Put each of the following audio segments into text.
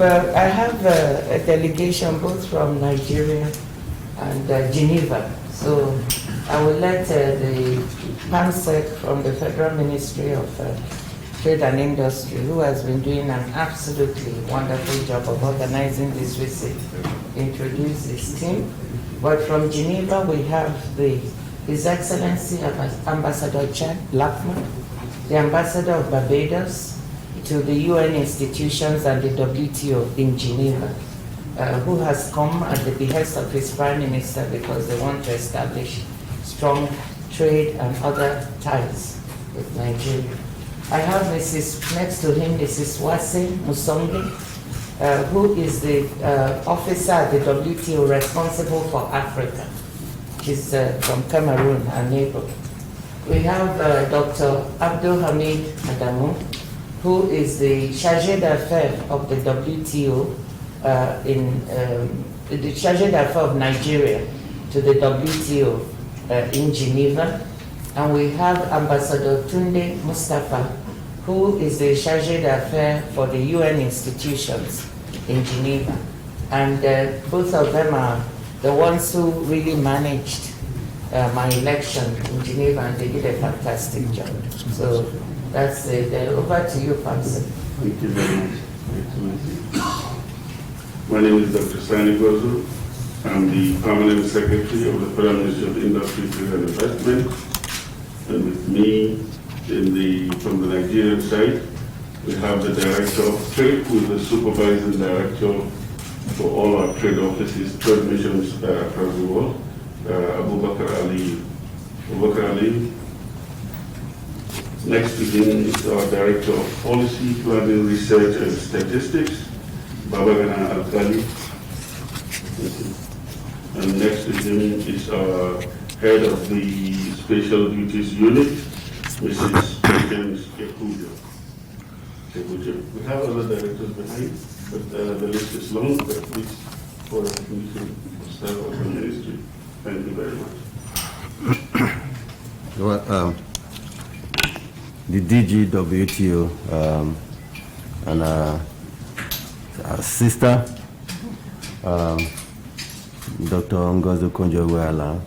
I have a delegation both from Nigeria and Geneva. So I will let the PAMSEC from the Federal Ministry of Trade and Industry, who has been doing an absolutely wonderful job of organizing this visit, introduce his team. But from Geneva, we have His Excellency Ambassador Chad Blackman, the Ambassador of Barbados to the UN institutions and the WTO in Geneva, who has come at the behest of his Prime Minister because they want to establish strong trade and other ties with Nigeria. I have next to him, Mrs. Wase Musonge, who is the officer at the WTO responsible for Africa. She's from Cameroon, our neighbor. We have Dr. Abdul Hamid Adamu, who is the chargé d'affaires of the WTO the chargé d'affaires of Nigeria to the WTO in Geneva. And we have Ambassador Tunde Mustafa, who is the chargé d'affaires for the UN institutions in Geneva. And both of them are the ones who really managed my election in Geneva, and they did a fantastic job. So that's it. Over to you, Pamsa. Thank you very much, Excellency. My name is Dr. Sani Gozu. I'm the Permanent Secretary of the Federal Ministry of Industry, Trade and Investment. And with me from the Nigerian side, we have the Director of Trade, who is the Supervising Director for all our trade offices, trade missions across the world, Abubakar Ali. Next to him is our Director of Policy, Planning, Research and Statistics, Babagana Alkali. And next to him is our Head of the Special Duties Unit, Mrs. James Kekujo. We have other directors behind, but the list is long, but please, for the commission, staff of the ministry, thank you very much. Well, the DG WTO and our sister, Dr. Ngozi Konjo-Iweala,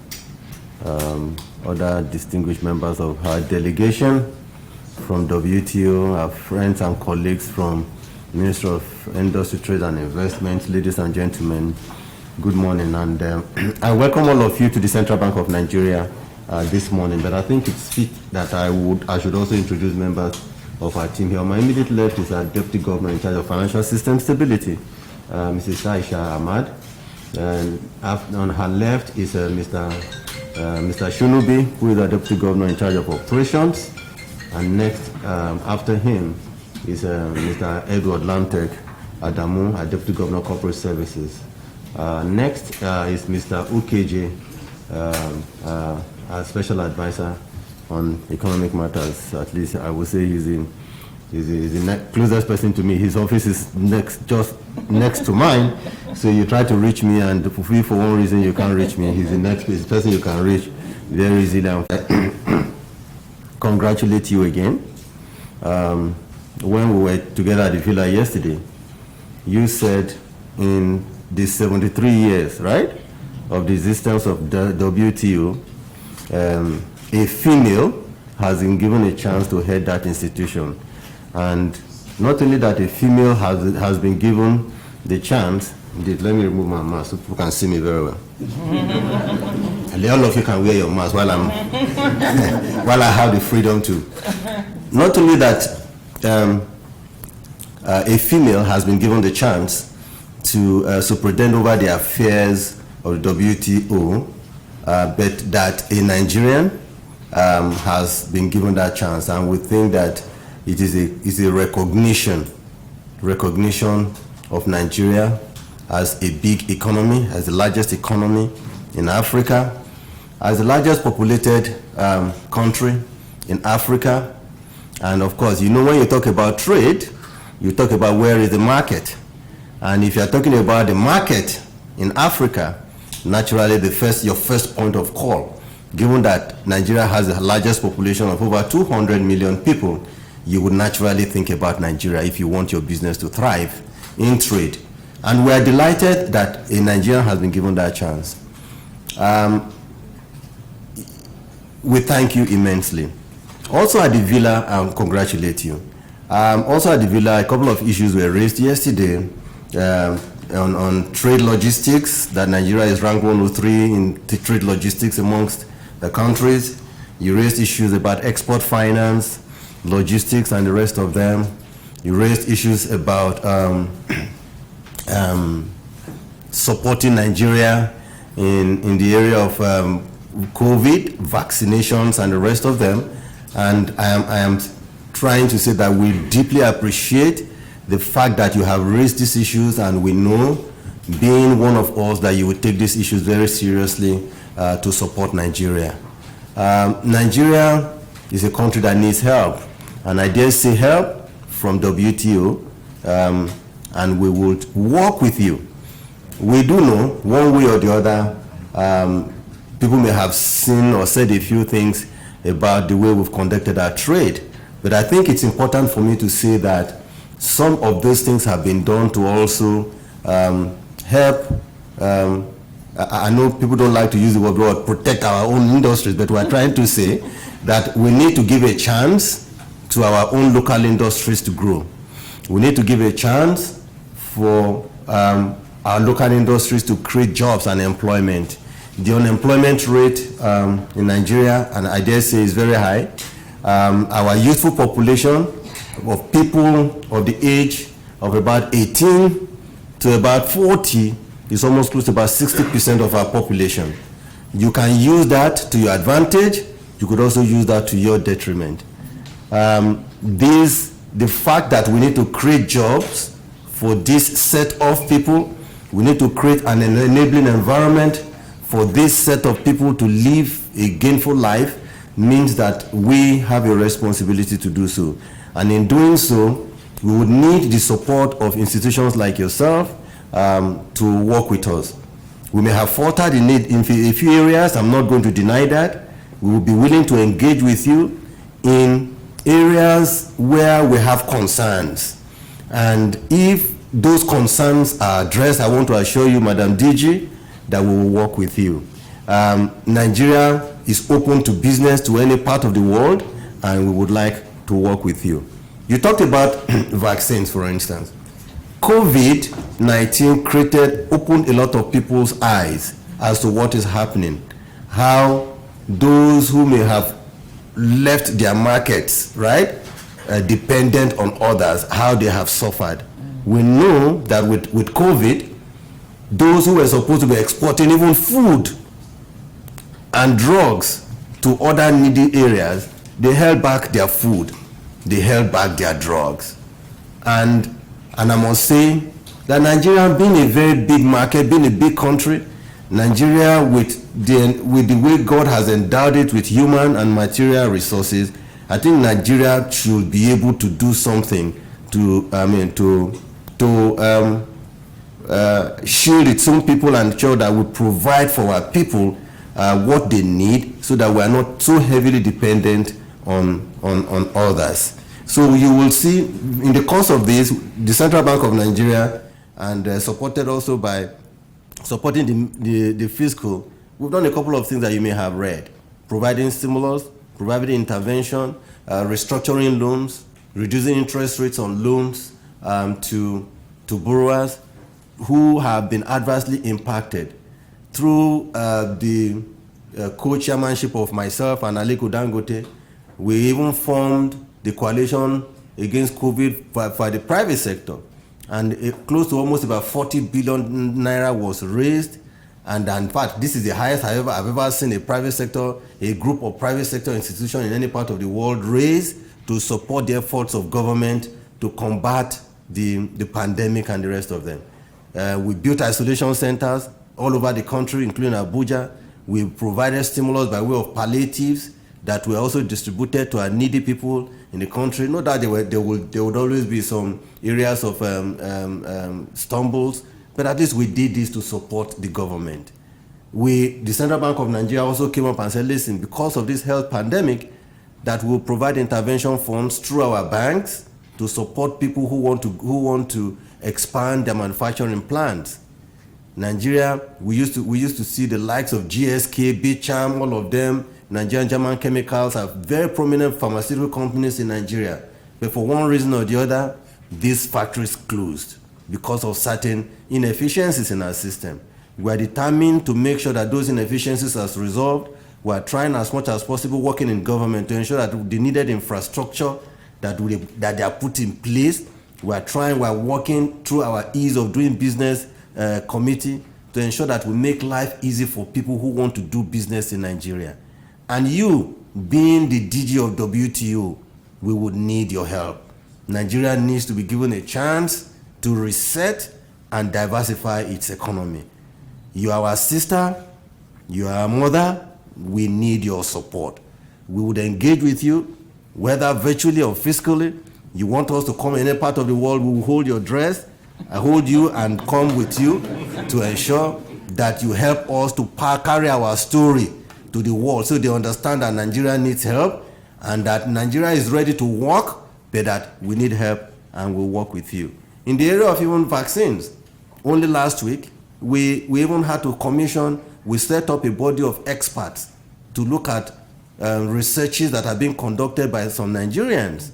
other distinguished members of our delegation from WTO, our friends and colleagues from Ministry of Industry, Trade and Investment, ladies and gentlemen, good morning. And I welcome all of you to the Central Bank of Nigeria this morning, but I think it's fit that I should also introduce members of our team here. On my immediate left is our Deputy Governor in charge of Financial System Stability, Mrs. Aisha Ahmad. And on her left is Mr. Shunubi, who is our Deputy Governor in charge of Operations. And next, after him, is Mr. Edward Lantek Adamu, our Deputy Governor of Corporate Services. Next is Mr. Ukeje, our Special Advisor on Economic Matters. At least I would say he's the closest person to me. His office is just next to mine. So you try to reach me, and for one reason you can't reach me. He's the next person you can reach very easily. Congratulate you again. When we were together at the villa yesterday, you said in the 73 years, right, of the existence of the WTO, a female has been given a chance to head that institution. And not only that, a female has been given the chance. Indeed, let me remove my mask so people can see me very well. And all of you can wear your mask while while I have the freedom to. Not only that, a female has been given the chance to superintend over the affairs of the WTO, but that a Nigerian has been given that chance, and we think that it is a recognition of Nigeria as a big economy, as the largest economy in Africa, as the largest populated country in Africa. And of course, you know, when you talk about trade, you talk about where is the market. And if you're talking about the market in Africa, naturally your first point of call, given that Nigeria has the largest population of over 200 million people, you would naturally think about Nigeria if you want your business to thrive in trade. And we are delighted that a Nigerian has been given that chance. We thank you immensely. Also at the Villa, I congratulate you. Also at the Villa, a couple of issues were raised yesterday on trade logistics, that Nigeria is ranked 103 in trade logistics amongst the countries. You raised issues about export finance, logistics, and the rest of them. You raised issues about supporting Nigeria in the area of COVID, vaccinations, and the rest of them. And I am trying to say that we deeply appreciate the fact that you have raised these issues, and we know, being one of us, that you will take these issues very seriously to support Nigeria. Nigeria is a country that needs help, and I dare say help from WTO, and we would work with you. We do know, one way or the other, people may have seen or said a few things about the way we've conducted our trade, but I think it's important for me to say that some of those things have been done to also help. I know people don't like to use the word protect our own industries, but we're trying to say that we need to give a chance to our own local industries to grow. We need to give a chance for our local industries to create jobs and employment. The unemployment rate in Nigeria, and I dare say, is very high. Our youthful population of people of the age of about 18 to about 40 is almost close to about 60% of our population. You can use that to your advantage. You could also use that to your detriment. The fact that we need to create jobs for this set of people, we need to create an enabling environment for this set of people to live a gainful life, means that we have a responsibility to do so. And in doing so, we would need the support of institutions like yourself to work with us. We may have faltered in a few areas. I'm not going to deny that. We will be willing to engage with you in areas where we have concerns. And if those concerns are addressed, I want to assure you, Madam DG, that we will work with you. Nigeria is open to business to any part of the world, and we would like to work with you. You talked about vaccines, for instance. COVID-19 opened a lot of people's eyes as to what is happening, how those who may have left their markets, right, dependent on others, how they have suffered. We know that with COVID, those who were supposed to be exporting even food and drugs to other needy areas, they held back their food, they held back their drugs. And I must say that Nigeria, being a very big market, being a big country, Nigeria, with the way God has endowed it with human and material resources, I think Nigeria should be able to do something to shield its own people and ensure that we provide for our people what they need, so that we are not so heavily dependent on others. So you will see in the course of this, the Central Bank of Nigeria, and supported also by supporting the fiscal, we've done a couple of things that you may have read: providing stimulus, providing intervention, restructuring loans, reducing interest rates on loans to borrowers who have been adversely impacted. Through the co-chairmanship of myself and Aliko Dangote, we even formed the coalition against COVID for the private sector, and close to almost about 40 billion naira was raised. And in fact, this is the highest I've ever seen a private sector, a group of private sector institutions in any part of the world raise to support the efforts of government to combat the pandemic and the rest of them. We built isolation centers all over the country, including Abuja. We provided stimulus by way of palliatives that were also distributed to our needy people in the country. Not that there would always be some areas of stumbles, but at least we did this to support the government. The Central Bank of Nigeria also came up and said, listen, because of this health pandemic, that we'll provide intervention funds through our banks to support people who want to expand their manufacturing plants. Nigeria, we used to see the likes of GSK, Bicham, all of them, Nigerian German Chemicals are very prominent pharmaceutical companies in Nigeria. But for one reason or the other, these factories closed because of certain inefficiencies in our system. We are determined to make sure that those inefficiencies are resolved. We are trying as much as possible, working in government to ensure that the needed infrastructure that they are put in place. We are working through our ease of doing business committee to ensure that we make life easy for people who want to do business in Nigeria. And you, being the DG of WTO, we would need your help. Nigeria needs to be given a chance to reset and diversify its economy. You are our sister, you are our mother, we need your support. We would engage with you, whether virtually or physically. You want us to come in any part of the world, we will hold your dress, I hold you and come with you to ensure that you help us to carry our story to the world so they understand that Nigeria needs help and that Nigeria is ready to work, but that we need help and we'll work with you. In the area of even vaccines, only last week, we even had to commission, we set up a body of experts to look at researches that are being conducted by some Nigerians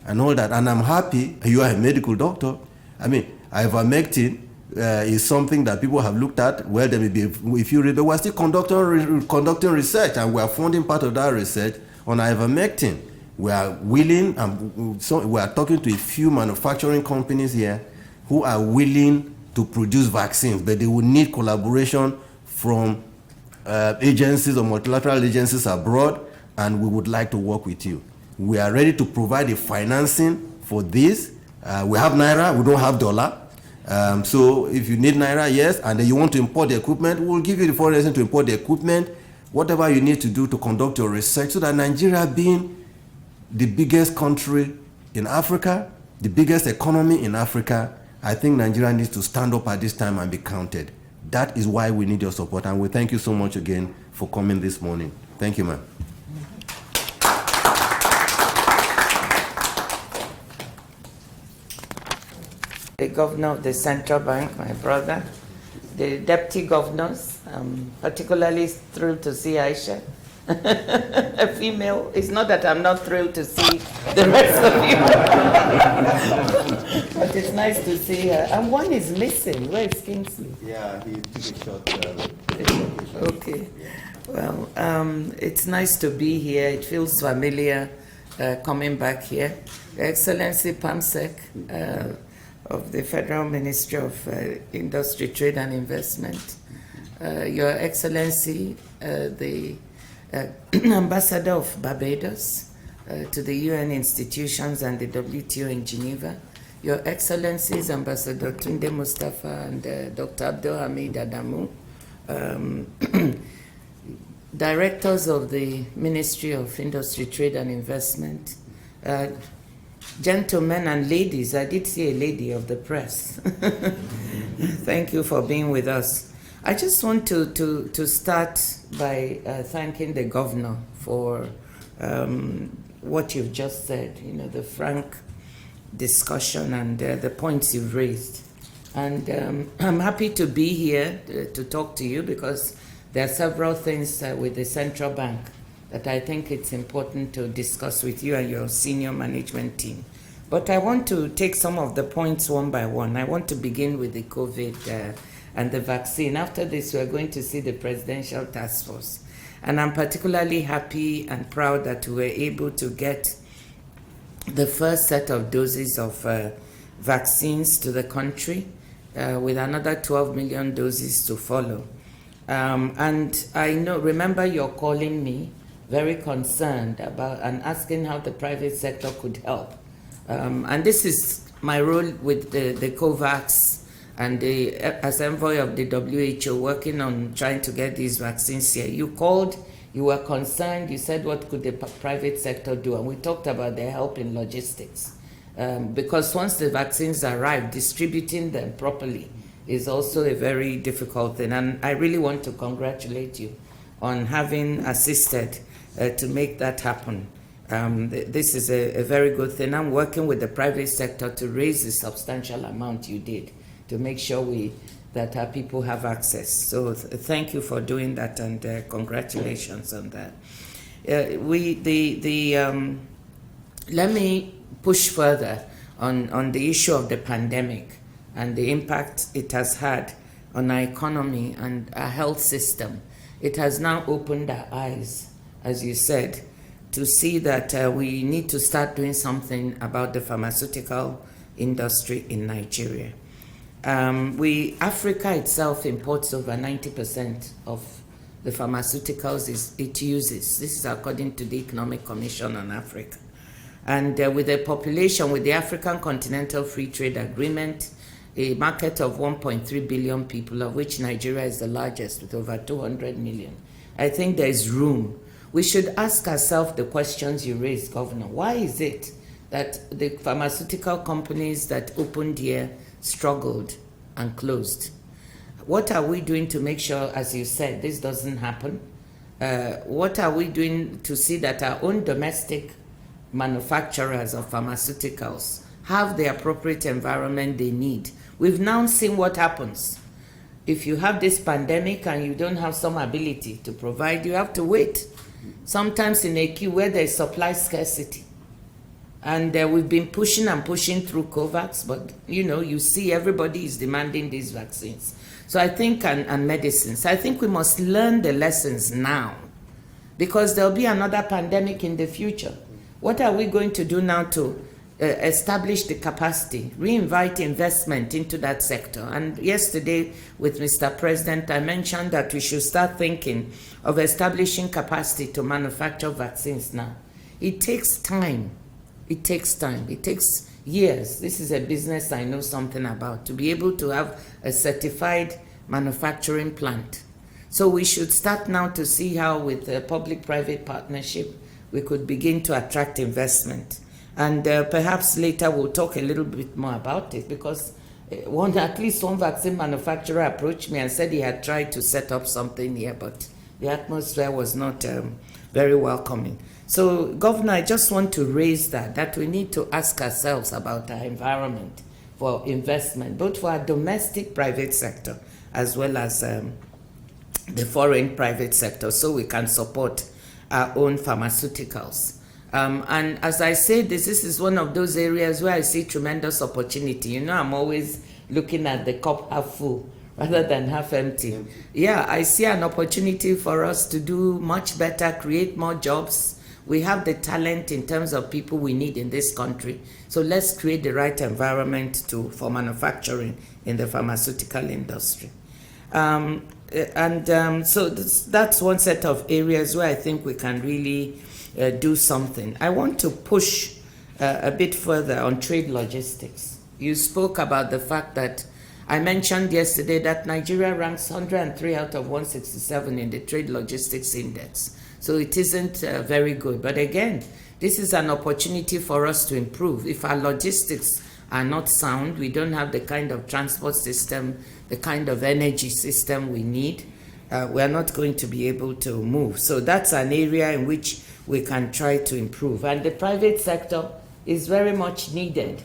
and all that. And I'm happy, you are a medical doctor. I mean, ivermectin is something that people have looked at. Well, there may be, if you read, but we're still conducting research, and we are funding part of that research on ivermectin. We are willing, and so we are talking to a few manufacturing companies here who are willing to produce vaccines, but they will need collaboration from agencies or multilateral agencies abroad, and we would like to work with you. We are ready to provide the financing for this. We have Naira, we don't have dollar. So if you need Naira, yes, and then you want to import the equipment, we'll give you the foreign reason to import the equipment, whatever you need to do to conduct your research, so that Nigeria, being the biggest country in Africa, the biggest economy in Africa, I think Nigeria needs to stand up at this time and be counted. That is why we need your support, and we thank you so much again for coming this morning. Thank you, ma'am. The governor of the central bank, my brother, the deputy governors, I'm particularly thrilled to see Aisha, a female. It's not that I'm not thrilled to see the rest of you, but it's nice to see her. And one is missing. Where is Kingsley? Yeah, he took a short Okay. Well, it's nice to be here. It feels familiar coming back here. Excellency PAMSEC, of the Federal Ministry of Industry, Trade and Investment, Your Excellency, the Ambassador of Barbados to the UN institutions and the WTO in Geneva, Your Excellencies, Ambassador Tunde Mustafa and Dr. Abdul Hamid Adamu, Directors of the Ministry of Industry, Trade and Investment, gentlemen and ladies, I did see a lady of the press. Thank you for being with us. I just want to start by thanking the governor for what you've just said, you know, the frank discussion and the points you've raised. And I'm happy to be here to talk to you because there are several things with the central bank that I think it's important to discuss with you and your senior management team. But I want to take some of the points one by one. I want to begin with the COVID and the vaccine. After this, we're going to see the Presidential Task Force. And I'm particularly happy and proud that we were able to get the first set of doses of vaccines to the country with another 12 million doses to follow. And I remember you're calling me very concerned about and asking how the private sector could help. And this is my role with the COVAX and as envoy of the WHO working on trying to get these vaccines here. You called, you were concerned, you said what could the private sector do, and we talked about their help in logistics. Because once the vaccines arrive, distributing them properly is also a very difficult thing. And I really want to congratulate you on having assisted to make that happen. This is a very good thing. I'm working with the private sector to raise the substantial amount you did to make sure that our people have access. So thank you for doing that, and congratulations on that. Let me push further on the issue of the pandemic and the impact it has had on our economy and our health system. It has now opened our eyes, as you said, to see that we need to start doing something about the pharmaceutical industry in Nigeria. Africa itself imports over 90% of the pharmaceuticals it uses. This is according to the Economic Commission on Africa. And with a population, with the African Continental Free Trade Agreement, a market of 1.3 billion people, of which Nigeria is the largest with over 200 million, I think there is room. We should ask ourselves the questions you raised, Governor. Why is it that the pharmaceutical companies that opened here struggled and closed? What are we doing to make sure, as you said, this doesn't happen? What are we doing to see that our own domestic manufacturers of pharmaceuticals have the appropriate environment they need? We've now seen what happens. If you have this pandemic and you don't have some ability to provide, you have to wait. Sometimes in a queue where there's supply scarcity. And we've been pushing and pushing through COVAX, but you see everybody is demanding these vaccines. So I think, and medicines, I think we must learn the lessons now, because there'll be another pandemic in the future. What are we going to do now to establish the capacity, reinvite investment into that sector? And yesterday with Mr. President, I mentioned that we should start thinking of establishing capacity to manufacture vaccines now. It takes time. It takes time. It takes years. This is a business I know something about, to be able to have a certified manufacturing plant. So we should start now to see how, with a public-private partnership, we could begin to attract investment. And perhaps later we'll talk a little bit more about it, because at least one vaccine manufacturer approached me and said he had tried to set up something here, but the atmosphere was not very welcoming. So, Governor, I just want to raise that we need to ask ourselves about our environment for investment, both for our domestic private sector as well as the foreign private sector, so we can support our own pharmaceuticals. And as I say this is one of those areas where I see tremendous opportunity. I'm always looking at the cup half full rather than half empty. Yeah, I see an opportunity for us to do much better, create more jobs. We have the talent in terms of people we need in this country. So let's create the right environment for manufacturing in the pharmaceutical industry. So that's one set of areas where I think we can really do something. I want to push a bit further on trade logistics. You spoke about the fact that I mentioned yesterday that Nigeria ranks 103 out of 167 in the Trade Logistics Index. So it isn't very good. But again, this is an opportunity for us to improve. If our logistics are not sound, we don't have the kind of transport system, the kind of energy system we need, we are not going to be able to move. So that's an area in which we can try to improve. And the private sector is very much needed.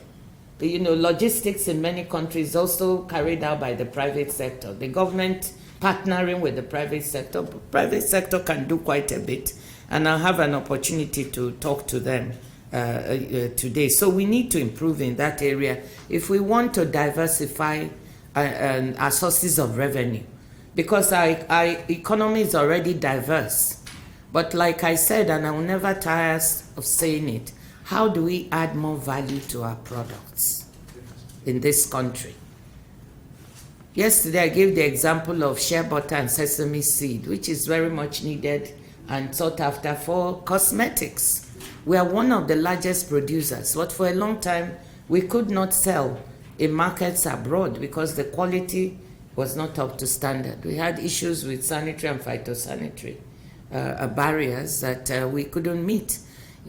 Logistics in many countries also carried out by the private sector. The government partnering with the private sector can do quite a bit. And I'll have an opportunity to talk to them today. So we need to improve in that area if we want to diversify our sources of revenue. Because our economy is already diverse. But like I said, and I will never tire of saying it, how do we add more value to our products in this country? Yesterday, I gave the example of shea butter and sesame seed, which is very much needed and sought after for cosmetics. We are one of the largest producers, but for a long time, we could not sell in markets abroad because the quality was not up to standard. We had issues with sanitary and phytosanitary barriers that we couldn't meet.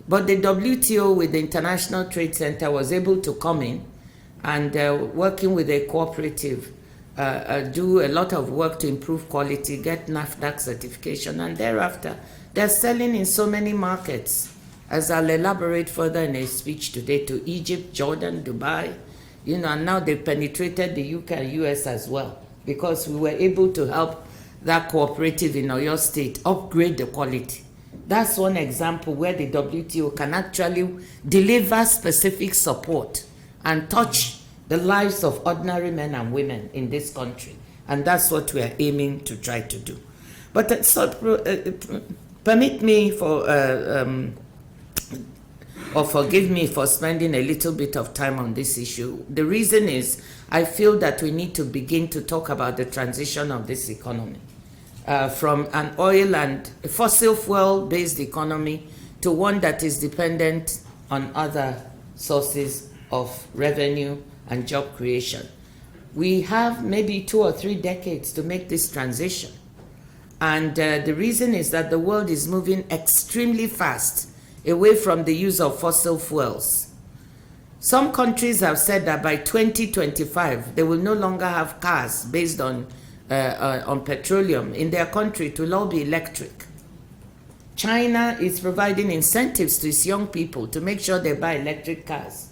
But the WTO with the International Trade Center was able to come in and working with a cooperative, do a lot of work to improve quality, get NAFDAC certification, and thereafter they're selling in so many markets as I'll elaborate further in a speech today, to Egypt, Jordan, Dubai, and now they've penetrated the UK and US as well, because we were able to help that cooperative in Oyo State upgrade the quality. That's one example where the WTO can actually deliver specific support and touch the lives of ordinary men and women in this country. And that's what we are aiming to try to do. But permit me or forgive me for spending a little bit of time on this issue. The reason is I feel that we need to begin to talk about the transition of this economy from an oil and fossil fuel-based economy to one that is dependent on other sources of revenue and job creation. We have maybe 2 or 3 decades to make this transition. And the reason is that the world is moving extremely fast away from the use of fossil fuels. Some countries have said that by 2025, they will no longer have cars based on petroleum. In their country, it will all be electric. China is providing incentives to its young people to make sure they buy electric cars.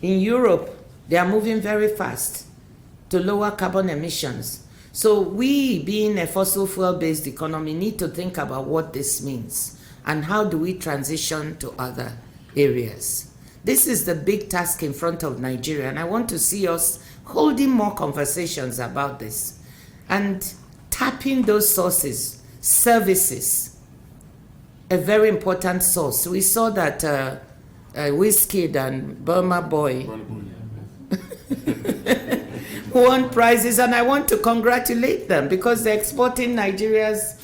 In Europe, they are moving very fast to lower carbon emissions. So we, being a fossil fuel-based economy, need to think about what this means and how do we transition to other areas. This is the big task in front of Nigeria, and I want to see us holding more conversations about this and tapping those sources, services, a very important source. We saw that Wizkid and Burma Boy won prizes, and I want to congratulate them because they're exporting Nigeria's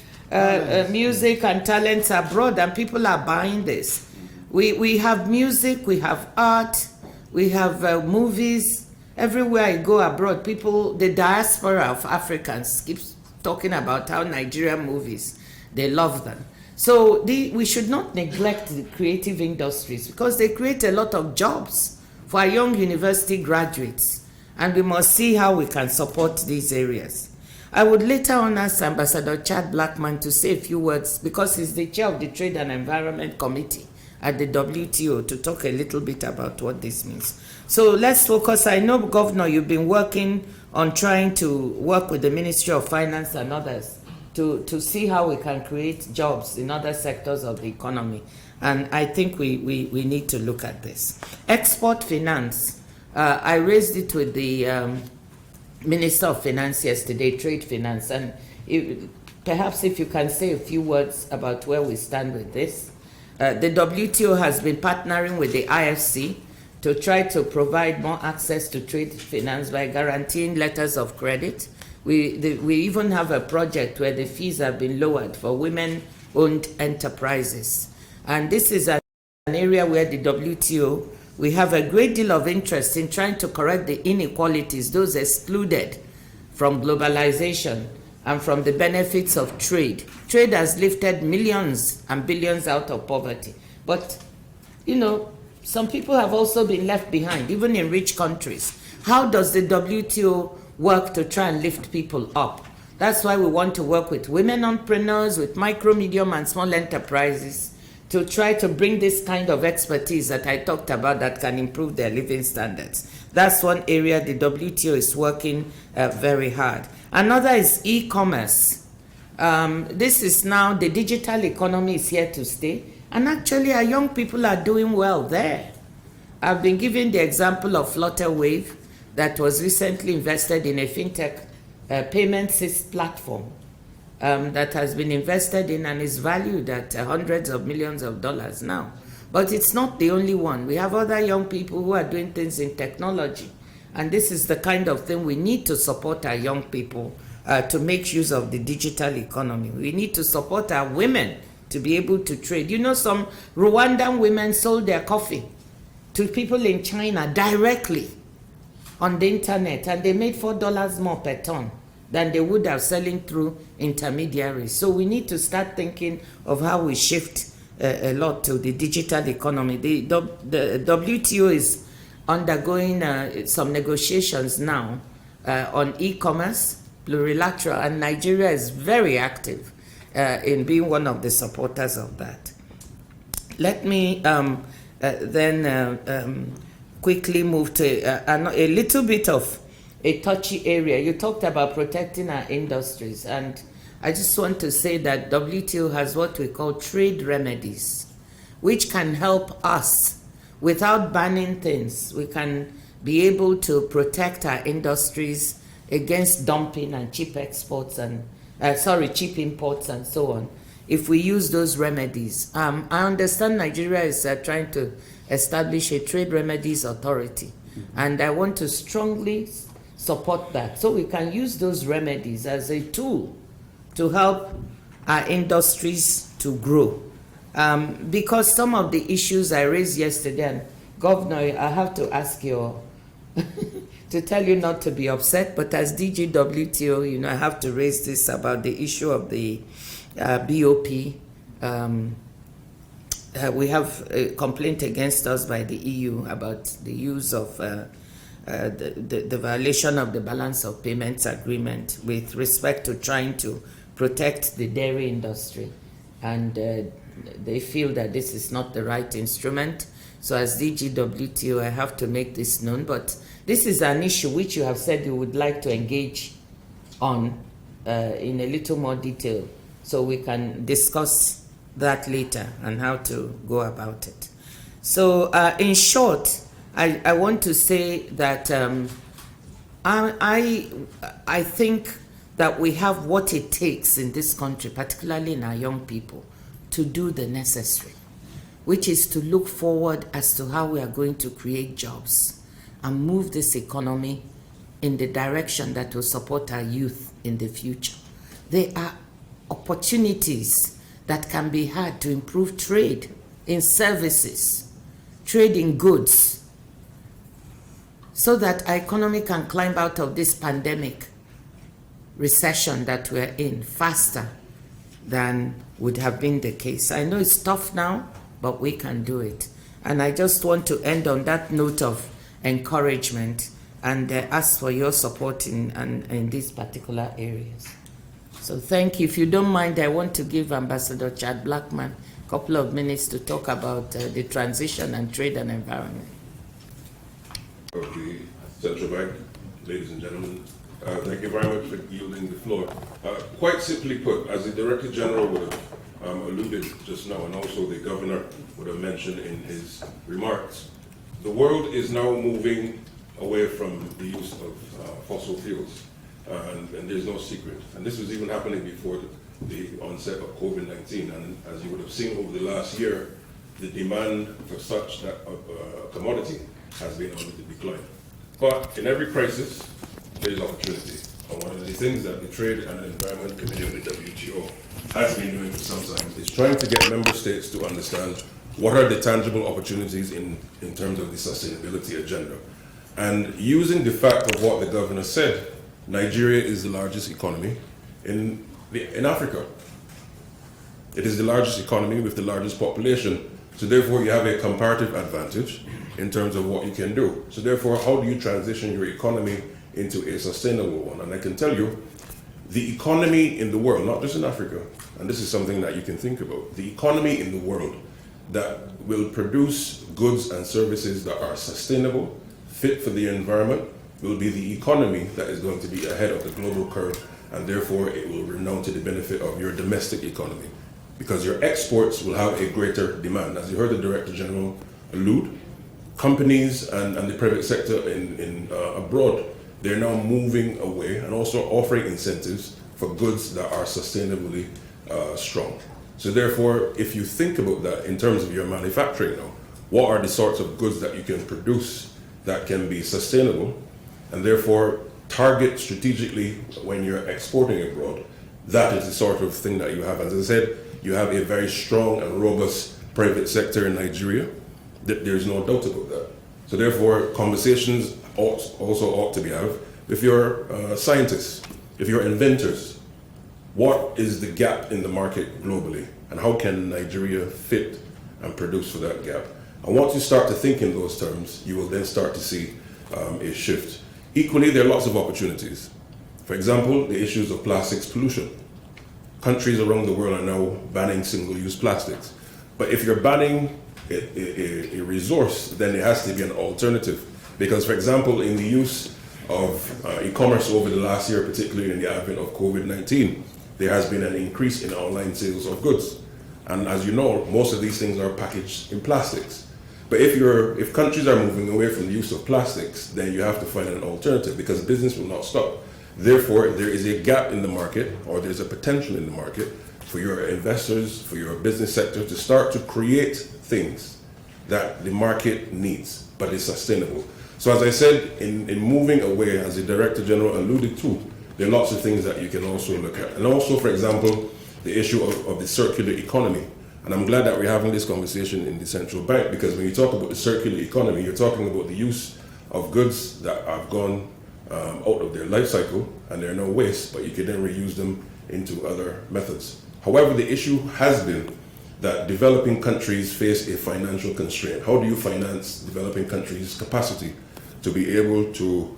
music and talents abroad, and people are buying this. We have music, we have art, we have movies. Everywhere I go abroad, people, the diaspora of Africans keeps talking about how Nigerian movies, they love them. So we should not neglect the creative industries because they create a lot of jobs for our young university graduates, and we must see how we can support these areas. I would later on ask Ambassador Chad Blackman to say a few words because he's the chair of the Trade and Environment Committee at the WTO to talk a little bit about what this means. So let's focus. I know, Governor, you've been working on trying to work with the Ministry of Finance and others to see how we can create jobs in other sectors of the economy. And I think we need to look at this. Export finance. I raised it with the Minister of Finance yesterday, trade finance. And perhaps if you can say a few words about where we stand with this. The WTO has been partnering with the IFC to try to provide more access to trade finance by guaranteeing letters of credit. We even have a project where the fees have been lowered for women-owned enterprises. And this is an area where the WTO, we have a great deal of interest in trying to correct the inequalities, those excluded from globalization and from the benefits of trade. Trade has lifted millions and billions out of poverty. But, some people have also been left behind, even in rich countries. How does the WTO work to try and lift people up? That's why we want to work with women entrepreneurs, with micro, medium, and small enterprises to try to bring this kind of expertise that I talked about that can improve their living standards. That's one area the WTO is working very hard. Another is e-commerce. This is now, the digital economy is here to stay. And actually, our young people are doing well there. I've been given the example of Flutterwave that was recently invested in a fintech payment platform that has been invested in and is valued at hundreds of millions of dollars now. But it's not the only one. We have other young people who are doing things in technology. And this is the kind of thing we need to support our young people to make use of the digital economy. We need to support our women to be able to trade. Some Rwandan women sold their coffee to people in China directly on the internet, and they made $4 more per ton than they would have selling through intermediaries. So we need to start thinking of how we shift a lot to the digital economy. The WTO is undergoing some negotiations now on e-commerce, plurilateral, and Nigeria is very active in being one of the supporters of that. Let me quickly move to a little bit of a touchy area. You talked about protecting our industries, and I just want to say that WTO has what we call trade remedies, which can help us without banning things. We can be able to protect our industries against dumping and cheap exports and cheap imports and so on, if we use those remedies. I understand Nigeria is trying to establish a trade remedies authority, and I want to strongly support that, so we can use those remedies as a tool to help our industries to grow. Because some of the issues I raised yesterday, and Governor, I have to ask you to tell you not to be upset, but as DG WTO, I have to raise this about the issue of the BOP. We have a complaint against us by the EU about the use of the violation of the balance of payments agreement with respect to trying to protect the dairy industry. And they feel that this is not the right instrument. So as DG WTO, I have to make this known. But this is an issue which you have said you would like to engage on in a little more detail, so we can discuss that later and how to go about it. So in short, I want to say that I think that we have what it takes in this country, particularly in our young people, to do the necessary, which is to look forward as to how we are going to create jobs and move this economy in the direction that will support our youth in the future. There are opportunities that can be had to improve trade in services, trade in goods, so that our economy can climb out of this pandemic recession that we're in faster than would have been the case. I know it's tough now, but we can do it. And I just want to end on that note of encouragement and ask for your support in these particular areas. So thank you. If you don't mind, I want to give Ambassador Chad Blackman a couple of minutes to talk about the transition and trade and environment. Of the Central Bank, ladies and gentlemen, thank you very much for yielding the floor. Quite simply put, as the Director General would have alluded just now, and also the Governor would have mentioned in his remarks, the world is now moving away from the use of fossil fuels, and there's no secret. And this was even happening before the onset of COVID-19, and as you would have seen over the last year, the demand for such commodity has been on the decline. But in every crisis, there is opportunity. And one of the things that the Trade and Environment Committee of the WTO has been doing for some time is trying to get member states to understand what are the tangible opportunities in terms of the sustainability agenda. And using the fact of what the governor said, Nigeria is the largest economy in Africa. It is the largest economy with the largest population. So therefore you have a comparative advantage in terms of what you can do. So therefore, how do you transition your economy into a sustainable one? And I can tell you, the economy in the world, not just in Africa, and this is something that you can think about, the economy in the world that will produce goods and services that are sustainable, fit for the environment, will be the economy that is going to be ahead of the global curve, and therefore it will renown to the benefit of your domestic economy, because your exports will have a greater demand. As you heard the Director General allude, companies and the private sector abroad, they're now moving away and also offering incentives for goods that are sustainably strong. So therefore, if you think about that in terms of your manufacturing now, what are the sorts of goods that you can produce that can be sustainable, and therefore target strategically when you're exporting abroad? That is the sort of thing that you have. As I said, you have a very strong and robust private sector in Nigeria. There's no doubt about that. So therefore, conversations also ought to be had with your scientists, if your inventors. What is the gap in the market globally, and how can Nigeria fit and produce for that gap? And once you start to think in those terms, you will then start to see a shift. Equally, there are lots of opportunities. For example, the issues of plastics pollution. Countries around the world are now banning single-use plastics. But if you're banning a resource, then there has to be an alternative. Because, for example, in the use of e-commerce over the last year, particularly in the advent of COVID-19, there has been an increase in online sales of goods. And as you know, most of these things are packaged in plastics. But if countries are moving away from the use of plastics, then you have to find an alternative because business will not stop. Therefore, there is a gap in the market, or there's a potential in the market for your investors, for your business sector to start to create things that the market needs, but is sustainable. So as I said, in moving away, as the Director General alluded to, there are lots of things that you can also look at. And also, for example, the issue of the circular economy. And I'm glad that we're having this conversation in the central bank, because when you talk about the circular economy, you're talking about the use of goods that have gone out of their life cycle and they're no waste, but you can then reuse them into other methods. However, the issue has been that developing countries face a financial constraint. How do you finance developing countries' capacity to be able to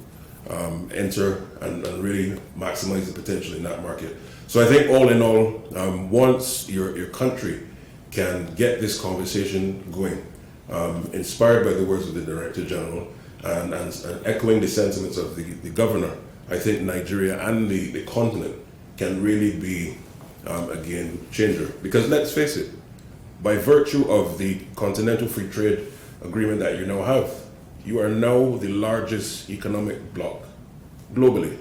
enter and really maximize the potential in that market? So I think all in all, once your country can get this conversation going, inspired by the words of the Director General and echoing the sentiments of the Governor, I think Nigeria and the continent can really be a game changer. Because let's face it, by virtue of the Continental Free Trade Agreement that you now have, you are now the largest economic bloc globally.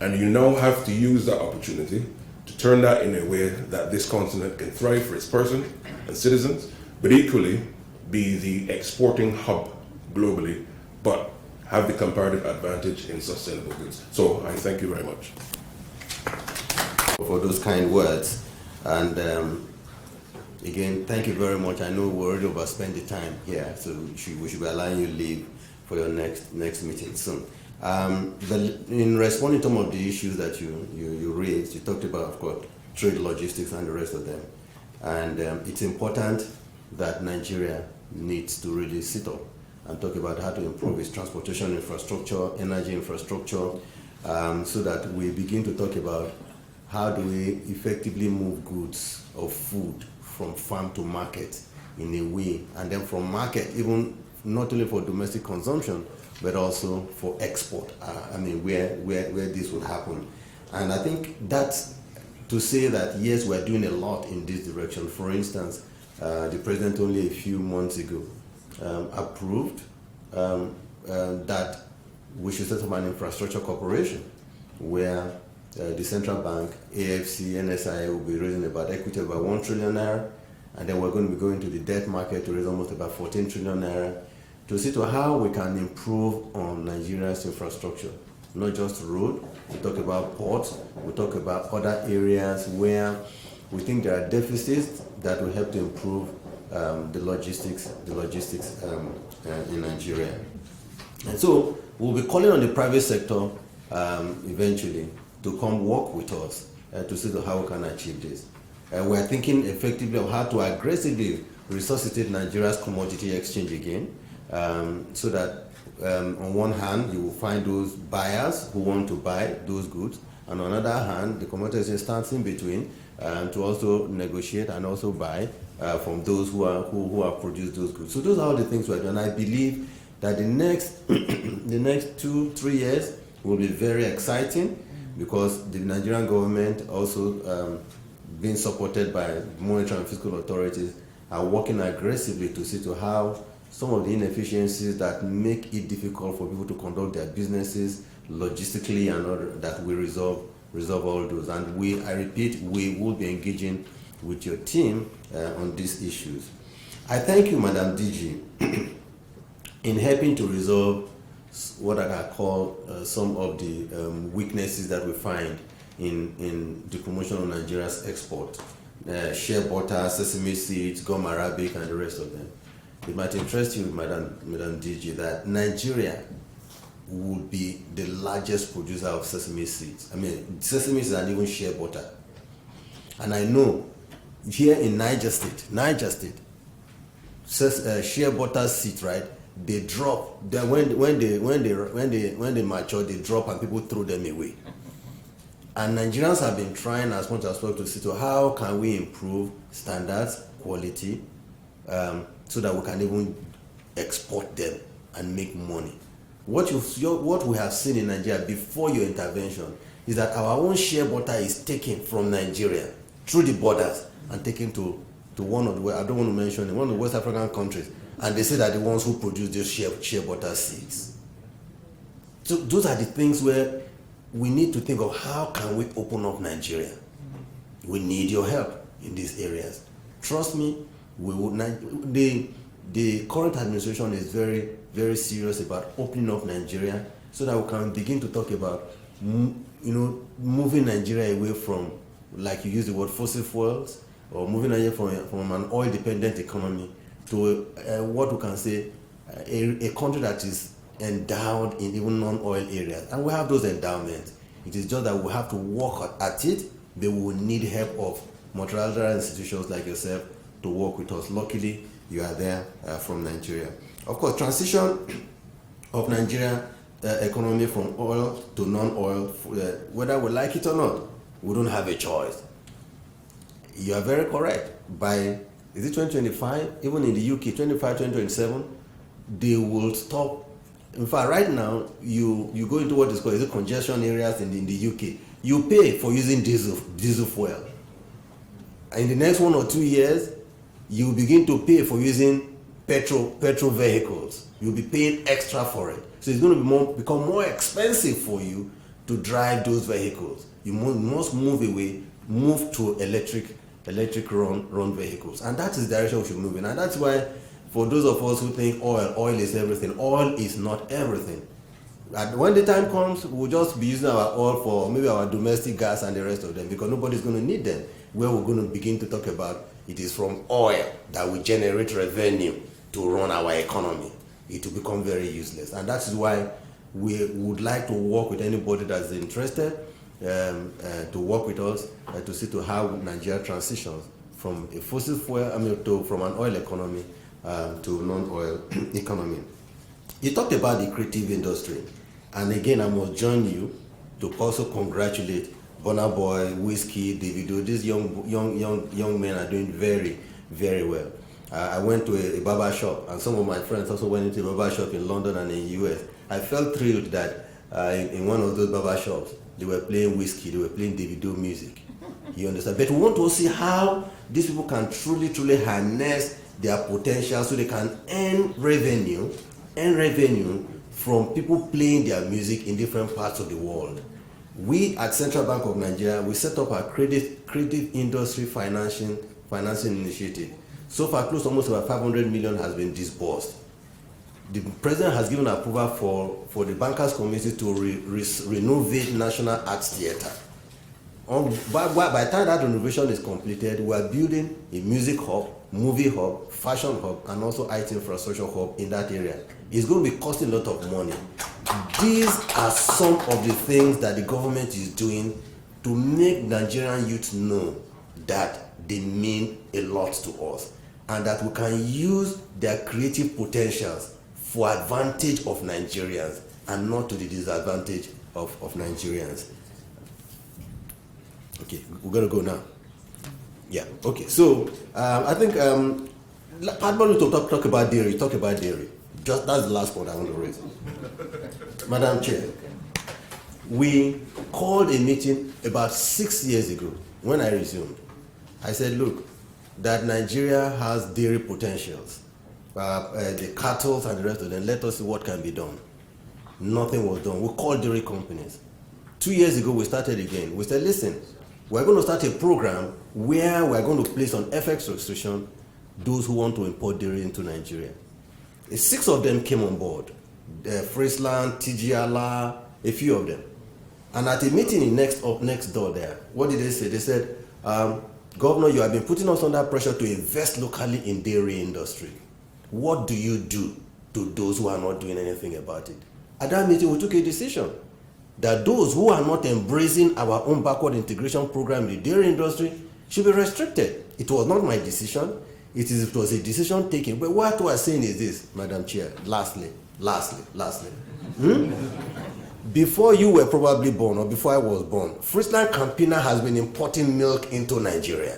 And you now have to use that opportunity to turn that in a way that this continent can thrive for its person and citizens, but equally be the exporting hub globally, but have the comparative advantage in sustainable goods. So I thank you very much for those kind words. And again, thank you very much. I know we already overspent the time here, so we should be allowing you leave for your next meeting soon. In responding to some of the issues that you raised, you talked about, of course, trade, logistics, and the rest of them. And it's important that Nigeria needs to really sit up and talk about how to improve its transportation infrastructure, energy infrastructure, so that we begin to talk about how do we effectively move goods or food from farm to market in a way, and then from market, even not only for domestic consumption, but also for export. Where this would happen. And I think that's to say that, yes, we're doing a lot in this direction. For instance, the president only a few months ago approved that we should set up an infrastructure corporation where the central bank, AFC, NSI will be raising about equity of about 1 trillion naira, and then we're going to be going to the debt market to raise almost about 14 trillion naira to see to how we can improve on Nigeria's infrastructure, not just road. We talk about ports, we talk about other areas where we think there are deficits that will help to improve the logistics in Nigeria. And so we'll be calling on the private sector eventually to come work with us to see how we can achieve this. We're thinking effectively of how to aggressively resuscitate Nigeria's commodity exchange again, so that on one hand you will find those buyers who want to buy those goods, and on the other hand the commodity exchange stands in between to also negotiate and also buy from those who have produced those goods. So those are all the things we're doing. I believe that the next the next 2-3 years will be very exciting, because the Nigerian government, also being supported by monetary and fiscal authorities, are working aggressively to see to how some of the inefficiencies that make it difficult for people to conduct their businesses logistically and other, that we resolve all those. And I repeat, we will be engaging with your team on these issues. I thank you, Madam DG, in helping to resolve what I call some of the weaknesses that we find in the promotion of Nigeria's export. Shea butter, sesame seeds, gum arabic, and the rest of them. It might interest you, Madam DG, that Nigeria would be the largest producer of sesame seeds. Sesame seeds and even shea butter. And I know here in Niger State, shea butter seeds, right? They drop. When they mature, they drop and people throw them away. And Nigerians have been trying as much as possible to see to how can we improve standards, quality, so that we can even export them and make money. What we have seen in Nigeria before your intervention is that our own shea butter is taken from Nigeria through the borders and taken to one of the, I don't want to mention it, one of the West African countries, and they say that the ones who produce these shea butter seeds. So those are the things where we need to think of how can we open up Nigeria. We need your help in these areas. Trust me, we would not, the current administration is very, very serious about opening up Nigeria so that we can begin to talk about, moving Nigeria away from, like you use the word, fossil fuels, or moving Nigeria from an oil-dependent economy to what we can say a country that is endowed in even non-oil areas. And we have those endowments. It is just that we have to work at it, but we will need help of multilateral institutions like yourself to work with us. Luckily, you are there from Nigeria. Of course, transition of Nigeria economy from oil to non-oil, whether we like it or not, we don't have a choice. You are very correct. By, is it 2025? Even in the UK, 2027, they will stop. In fact, right now, you go into what is called congestion areas in the UK. You pay for using diesel fuel. In the next 1 or 2 years, you begin to pay for using petrol vehicles. You'll be paying extra for it. So it's going to become more expensive for you to drive those vehicles. You must move to electric run vehicles. And that is the direction we should move in. And that's why, for those of us who think oil is everything, oil is not everything. And when the time comes, we'll just be using our oil for maybe our domestic gas and the rest of them, because nobody's going to need them. Where we're going to begin to talk about, it is from oil that we generate revenue to run our economy. It will become very useless. And that is why we would like to work with anybody that's interested to work with us to see to how Nigeria transitions from a fossil fuel, from an oil economy to non-oil economy. You talked about the creative industry, and again, I must join you to also congratulate Burna Boy, Whiskey, Davido. These young men are doing very, very well. I went to a barber shop, and some of my friends also went into a barber shop in London and in the US. I felt thrilled that in one of those barber shops, they were playing Whiskey, they were playing Davido music. You understand? But we want to see how these people can truly harness their potential so they can earn revenue from people playing their music in different parts of the world. We at Central Bank of Nigeria, we set up our creative industry financing initiative. So far, close to almost about 500 million has been disbursed. The president has given approval for the bankers community to renovate National Arts Theatre. By the time that renovation is completed, we are building a music hub, movie hub, fashion hub, and also IT infrastructure hub in that area. It's going to be costing a lot of money. These are some of the things that the government is doing to make Nigerian youth know that they mean a lot to us and that we can use their creative potentials for advantage of Nigerians and not to the disadvantage of Nigerians. Okay, we're going to go now. Yeah, okay. So, I think, Padman to talk about dairy, Just that's the last point I want to raise. Madam Chair, we called a meeting about 6 years ago when I resumed. I said, look, that Nigeria has dairy potentials, the cattle and the rest of them, let us see what can be done. Nothing was done. We called dairy companies. 2 years ago, we started again. We said, listen, we're going to start a program where we're going to place on FX restriction those who want to import dairy into Nigeria. 6 of them came on board. Friesland, TGLA, a few of them. And at a meeting next door there, what did they say? They said, Governor, you have been putting us under pressure to invest locally in dairy industry. What do you do to those who are not doing anything about it? At that meeting, we took a decision that those who are not embracing our own backward integration program in the dairy industry should be restricted. It was not my decision. It was a decision taken. But what we are saying is this, Madam Chair, lastly. before you were probably born or before I was born, Friesland Campina has been importing milk into Nigeria.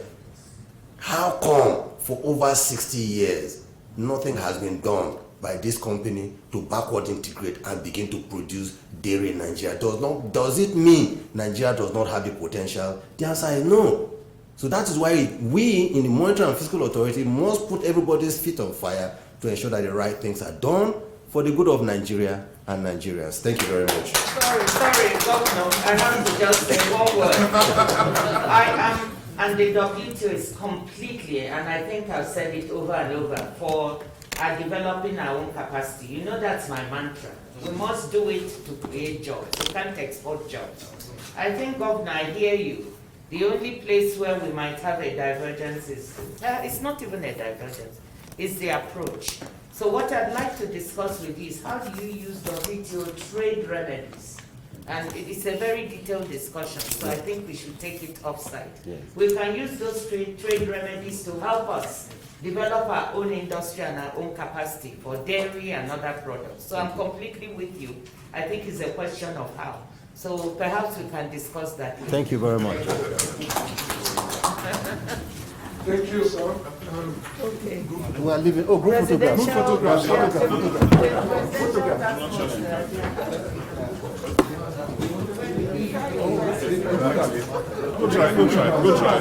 How come for over 60 years nothing has been done by this company to backward integrate and begin to produce dairy in Nigeria? Does it mean Nigeria does not have the potential? The answer is no. So that is why we in the Monetary and Fiscal Authority must put everybody's feet on fire to ensure that the right things are done for the good of Nigeria and Nigerians. Thank you very much. Sorry, Governor, I have to just say one word. I am, and the WTO is completely, and I think I've said it over and over, for developing our own capacity. You know that's my mantra. We must do it to create jobs. We can't export jobs. I think, Governor, I hear you. The only place where we might have a divergence is, it's not even a divergence, it's the approach. So what I'd like to discuss with you is how do you use WTO trade remedies? And it's a very detailed discussion, so I think we should take it offside. Yes. We can use those trade remedies to help us develop our own industry and our own capacity for dairy and other products. So I'm completely with you. I think it's a question of how. So perhaps we can discuss that. Thank you very much. Thank you, sir. Okay. We are leaving. Oh, group photograph. Group photograph. Good try.